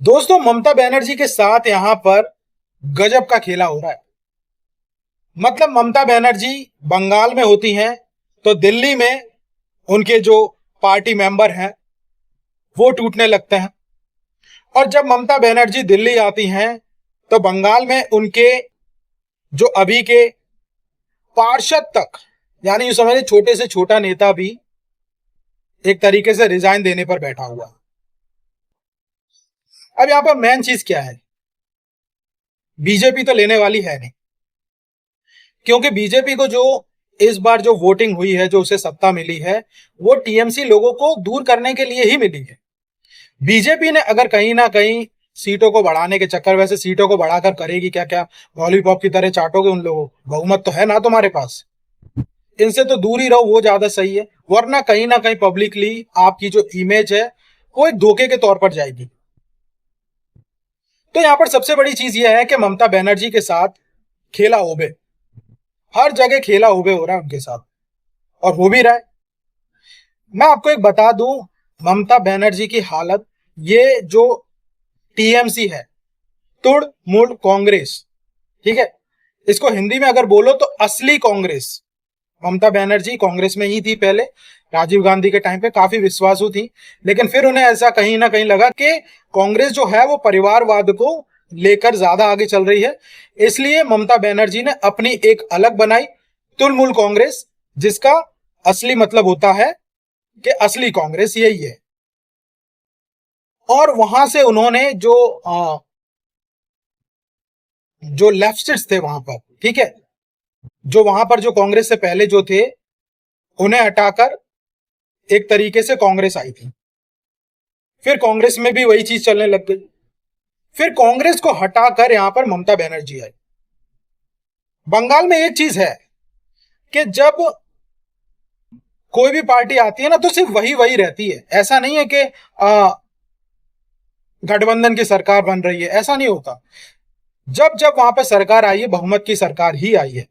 दोस्तों, ममता बनर्जी के साथ यहां पर गजब का खेला हो रहा है। मतलब ममता बनर्जी बंगाल में होती हैं तो दिल्ली में उनके जो पार्टी मेंबर हैं वो टूटने लगते हैं, और जब ममता बनर्जी दिल्ली आती हैं तो बंगाल में उनके जो अभी के पार्षद तक, यानी यूं समझिए छोटे से छोटा नेता भी एक तरीके से रिजाइन देने पर बैठा हुआ है। अब यहां पर मेन चीज क्या है? बीजेपी तो लेने वाली है नहीं, क्योंकि बीजेपी को जो इस बार जो वोटिंग हुई है, जो उसे सत्ता मिली है, वो टीएमसी लोगों को दूर करने के लिए ही मिली है। बीजेपी ने अगर कहीं ना कहीं सीटों को बढ़ाने के चक्कर, वैसे सीटों को बढ़ाकर करेगी क्या? क्या लॉलीपॉप की तरह चाटोगे उन लोगों को? बहुमत तो है ना तुम्हारे पास, इनसे तो दूर ही रहो, वो ज्यादा सही है। वरना कहीं ना कहीं पब्लिकली आपकी जो इमेज है वो एक धोखे के तौर पर जाएगी। तो यहां पर सबसे बड़ी चीज यह है कि ममता बनर्जी के साथ खेला होबे, हर जगह खेला होबे हो रहा है उनके साथ, और हो भी रहा है। मैं आपको एक बता दूं, ममता बनर्जी की हालत, ये जो टीएमसी है, तुड़ मुड़ कांग्रेस, ठीक है, इसको हिंदी में अगर बोलो तो असली कांग्रेस। ममता बनर्जी कांग्रेस में ही थी पहले, राजीव गांधी के टाइम पे काफी विश्वासु थी, लेकिन फिर उन्हें ऐसा कहीं ना कहीं लगा कि कांग्रेस जो है वो परिवारवाद को लेकर ज्यादा आगे चल रही है। इसलिए ममता बनर्जी ने अपनी एक अलग बनाई, तुलमुल कांग्रेस, जिसका असली मतलब होता है कि असली कांग्रेस यही है। और वहां से उन्होंने जो लेफ्टिस्ट थे वहां पर, ठीक है, जो वहां पर जो कांग्रेस से पहले जो थे, उन्हें हटाकर एक तरीके से कांग्रेस आई थी। फिर कांग्रेस में भी वही चीज चलने लग गई। फिर कांग्रेस को हटाकर यहां पर ममता बनर्जी आई। बंगाल में एक चीज है कि जब कोई भी पार्टी आती है ना तो सिर्फ वही वही रहती है। ऐसा नहीं है कि गठबंधन की सरकार बन रही है, ऐसा नहीं होता। जब जब वहां पर सरकार आई है, बहुमत की सरकार ही आई है।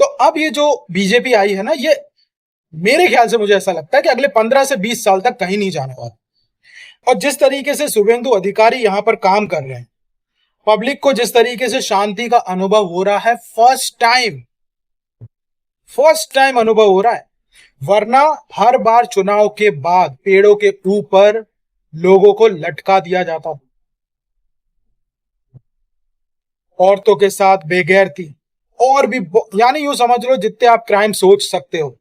तो अब ये जो बीजेपी आई है ना, ये मेरे ख्याल से मुझे ऐसा लगता है कि अगले 15 से 20 साल तक कहीं नहीं जाने वाला। और जिस तरीके से शुभेंदु अधिकारी यहां पर काम कर रहे हैं, पब्लिक को जिस तरीके से शांति का अनुभव हो रहा है, फर्स्ट टाइम अनुभव हो रहा है। वरना हर बार चुनाव के बाद पेड़ों के ऊपर लोगों को लटका दिया जाता था, औरतों के साथ बेगैरती, और भी यानी यूं समझ लो जितने आप क्राइम सोच सकते हो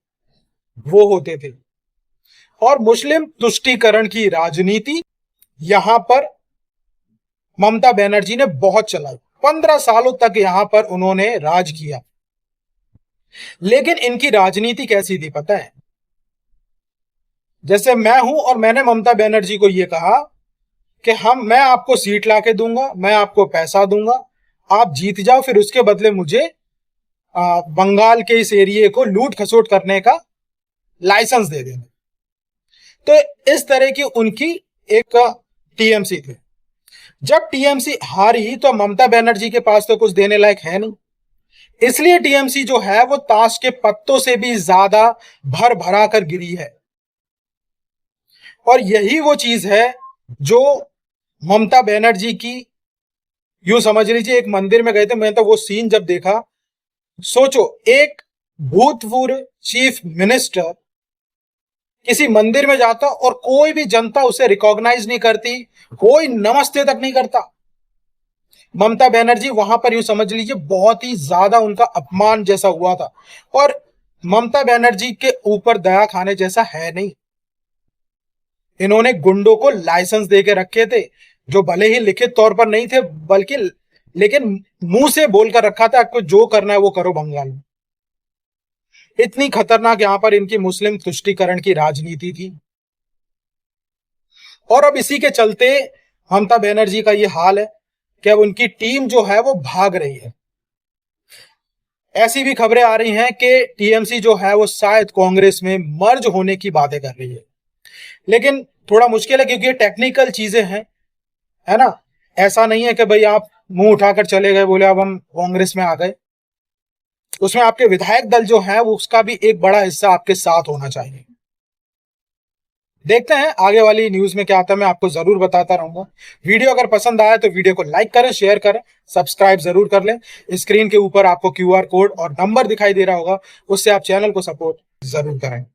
वो होते थे। और मुस्लिम तुष्टीकरण की राजनीति यहां पर ममता बनर्जी ने बहुत चलाई। 15 सालों तक यहां पर उन्होंने राज किया। लेकिन इनकी राजनीति कैसी थी पता है? जैसे मैं हूं और मैंने ममता बनर्जी को यह कहा कि मैं आपको सीट लाके दूंगा, मैं आपको पैसा दूंगा, आप जीत जाओ, फिर उसके बदले मुझे बंगाल के इस एरिया को लूट खसोट करने का लाइसेंस दे देना। तो इस तरह की उनकी एक टीएमसी थी। जब टीएमसी हारी तो ममता बनर्जी के पास तो कुछ देने लायक है नहीं, इसलिए टीएमसी जो है वो ताश के पत्तों से भी ज्यादा भर भरा कर गिरी है। और यही वो चीज है जो ममता बनर्जी की, यूं समझ लीजिए एक मंदिर में गए थे, मैंने तो वो सीन जब देखा, सोचो एक भूतपूर्व चीफ मिनिस्टर किसी मंदिर में जाता और कोई भी जनता उसे रिकॉग्नाइज नहीं करती, कोई नमस्ते तक नहीं करता। ममता बनर्जी वहां पर यूं समझ लीजिए बहुत ही ज्यादा उनका अपमान जैसा हुआ था। और ममता बनर्जी के ऊपर दया खाने जैसा है नहीं। इन्होंने गुंडों को लाइसेंस दे के रखे थे, जो भले ही लिखित तौर पर नहीं थे, बल्कि लेकिन मुंह से बोलकर रखा था, आपको जो करना है वो करो बंगाल में। इतनी खतरनाक यहां पर इनकी मुस्लिम तुष्टीकरण की राजनीति थी। और अब इसी के चलते ममता बनर्जी का ये हाल है कि अब उनकी टीम जो है वो भाग रही है। ऐसी भी खबरें आ रही हैं कि टीएमसी जो है वो शायद कांग्रेस में मर्ज होने की बातें कर रही है। लेकिन थोड़ा मुश्किल है, क्योंकि ये टेक्निकल चीजें हैं, है ना। ऐसा नहीं है कि भाई आप मुंह उठाकर चले गए, बोले अब हम कांग्रेस में आ गए। उसमें आपके विधायक दल जो है वो उसका भी एक बड़ा हिस्सा आपके साथ होना चाहिए। देखते हैं आगे वाली न्यूज में क्या आता है, मैं आपको जरूर बताता रहूंगा। वीडियो अगर पसंद आया तो वीडियो को लाइक करें, शेयर करें, सब्सक्राइब जरूर कर लें। स्क्रीन के ऊपर आपको QR कोड और नंबर दिखाई दे रहा होगा, उससे आप चैनल को सपोर्ट जरूर करें।